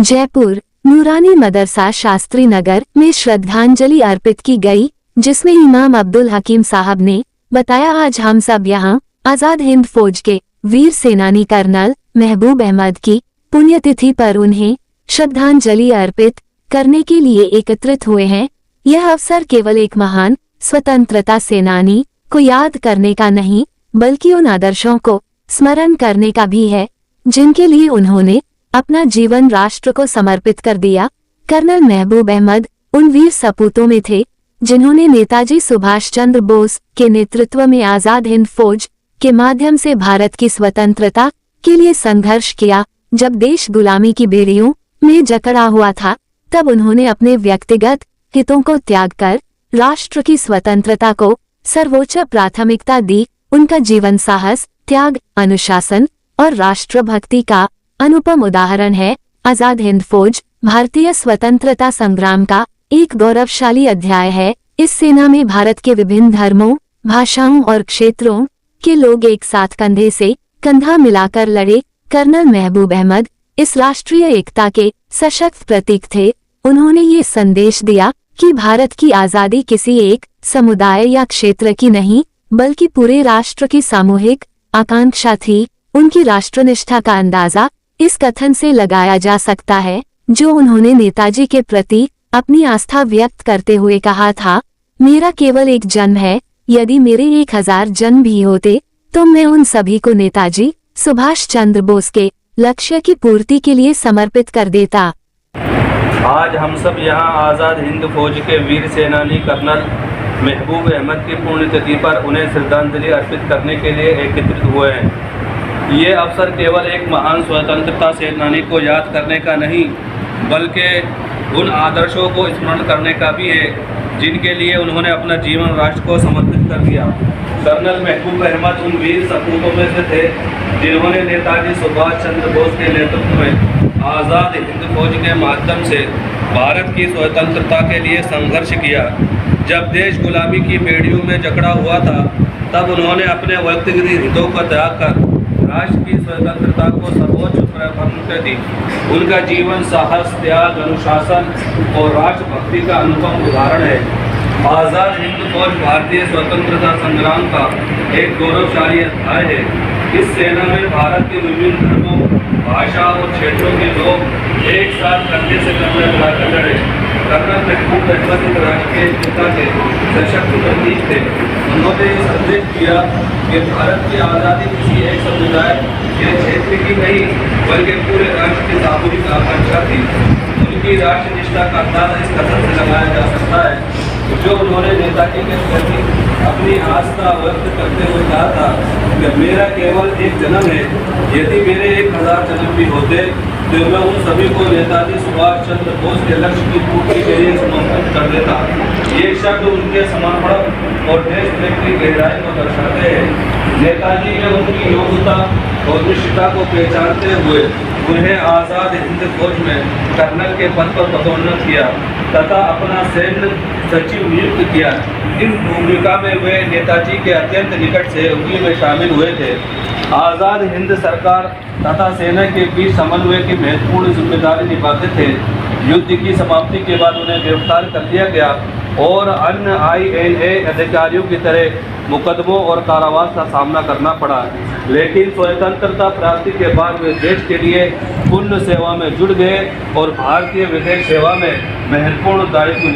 जयपुर नूरानी मदरसा शास्त्री नगर में श्रद्धांजलि अर्पित की गई, जिसमें इमाम अब्दुल हकीम साहब ने बताया, आज हम सब यहाँ आजाद हिंद फौज के वीर सेनानी कर्नल महबूब अहमद की पुण्यतिथि पर उन्हें श्रद्धांजलि अर्पित करने के लिए एकत्रित हुए हैं। यह अवसर केवल एक महान स्वतंत्रता सेनानी को याद करने का नहीं, बल्कि उन आदर्शों को स्मरण करने का भी है जिनके लिए उन्होंने अपना जीवन राष्ट्र को समर्पित कर दिया। कर्नल महबूब अहमद उन वीर सपूतों में थे जिन्होंने नेताजी सुभाष चंद्र बोस के नेतृत्व में आजाद हिंद फौज के माध्यम से भारत की स्वतंत्रता के लिए संघर्ष किया। जब देश गुलामी की बेड़ियों में जकड़ा हुआ था, तब उन्होंने अपने व्यक्तिगत हितों को त्याग कर राष्ट्र की स्वतंत्रता को सर्वोच्च प्राथमिकता दी। उनका जीवन साहस, त्याग, अनुशासन और राष्ट्रभक्ति का अनुपम उदाहरण है। आजाद हिंद फौज भारतीय स्वतंत्रता संग्राम का एक गौरवशाली अध्याय है। इस सेना में भारत के विभिन्न धर्मों, भाषाओं और क्षेत्रों के लोग एक साथ कंधे से कंधा मिलाकर लड़े। कर्नल महबूब अहमद इस राष्ट्रीय एकता के सशक्त प्रतीक थे। उन्होंने ये संदेश दिया कि भारत की आजादी किसी एक समुदाय या क्षेत्र की नहीं, बल्कि पूरे राष्ट्र की सामूहिक आकांक्षा थी। उनकी राष्ट्रनिष्ठा का अंदाजा इस कथन से लगाया जा सकता है जो उन्होंने नेताजी के प्रति अपनी आस्था व्यक्त करते हुए कहा था, मेरा केवल एक जन्म है, यदि मेरे 1000 जन्म भी होते तो मैं उन सभी को नेताजी सुभाष चंद्र बोस के लक्ष्य की पूर्ति के लिए समर्पित कर देता। आज हम सब यहाँ आज़ाद हिंद फौज के वीर सेनानी कर्नल महबूब अहमद की पुण्यतिथि पर उन्हें श्रद्धांजलि अर्पित करने के लिए एकत्रित हुए हैं। ये अवसर केवल एक महान स्वतंत्रता सेनानी को याद करने का नहीं, बल्कि उन आदर्शों को स्मरण करने का भी है जिनके लिए उन्होंने अपना जीवन राष्ट्र को समर्पित कर दिया। कर्नल महबूब अहमद उन वीर सपूतों में से थे जिन्होंने नेताजी सुभाष चंद्र बोस के नेतृत्व में आज़ाद हिंद फौज के माध्यम से भारत की स्वतंत्रता के लिए संघर्ष किया। जब देश गुलामी की बेड़ियों में जकड़ा हुआ था, तब उन्होंने अपने व्यक्तिगत हितों को त्याग कर राष्ट्र की स्वतंत्रता को सर्वोच्च प्राथमिकता दी। उनका जीवन साहस, त्याग, अनुशासन और राष्ट्रभक्ति का अनुपम उदाहरण है। आज़ाद हिंद फौज भारतीय स्वतंत्रता संग्राम का एक गौरवशाली अध्याय है। इस सेना में भारत के विभिन्न धर्मों, भाषा और क्षेत्रों के लोग एक साथ कंधे से कंधा मिलाकर लड़े। कर्नल महबूब अहमद इस राष्ट्र के एकता के सशक्त प्रतीक थे। उन्होंने ये संदेश दिया कि भारत की आज़ादी किसी एक समुदाय या क्षेत्र की नहीं, बल्कि पूरे राष्ट्र की सामूहिक आकांक्षा थी। उनकी राष्ट्रनिष्ठा का अंदाजा इस कथन से लगाया जा सकता है जो उन्होंने नेताजी के प्रति अपनी आस्था व्यक्त करते हुए कहा था कि मेरा केवल एक जन्म है, यदि मेरे 1000 जन्म भी होते तो मैं उन सभी को नेताजी सुभाष चंद्र बोस के लक्ष्य की पूर्ति के लिए समर्पित कर देता। ये शब्द उनके समर्पण और देशप्रेम की गहराई को दर्शाते हैं। नेताजी ने उनकी योग्यता और निष्ठा को पहचानते हुए उन्हें आज़ाद हिंद फौज में कर्नल के पद पर पदोन्नत किया तथा अपना सैन्य सचिव नियुक्त किया। इस भूमिका में वे नेताजी के अत्यंत निकट सहयोगी में शामिल हुए थे। आज़ाद हिंद सरकार तथा सेना के बीच समन्वय की महत्वपूर्ण जिम्मेदारी निभाते थे। युद्ध की समाप्ति के बाद उन्हें गिरफ्तार कर लिया गया और अन्य INA अधिकारियों की तरह मुकदमों और कारावास का सामना करना पड़ा, लेकिन स्वतंत्रता प्राप्ति के बाद वे देश के लिए पूर्ण सेवा में जुड़ गए और भारतीय विदेश सेवा में महत्वपूर्ण दायित्व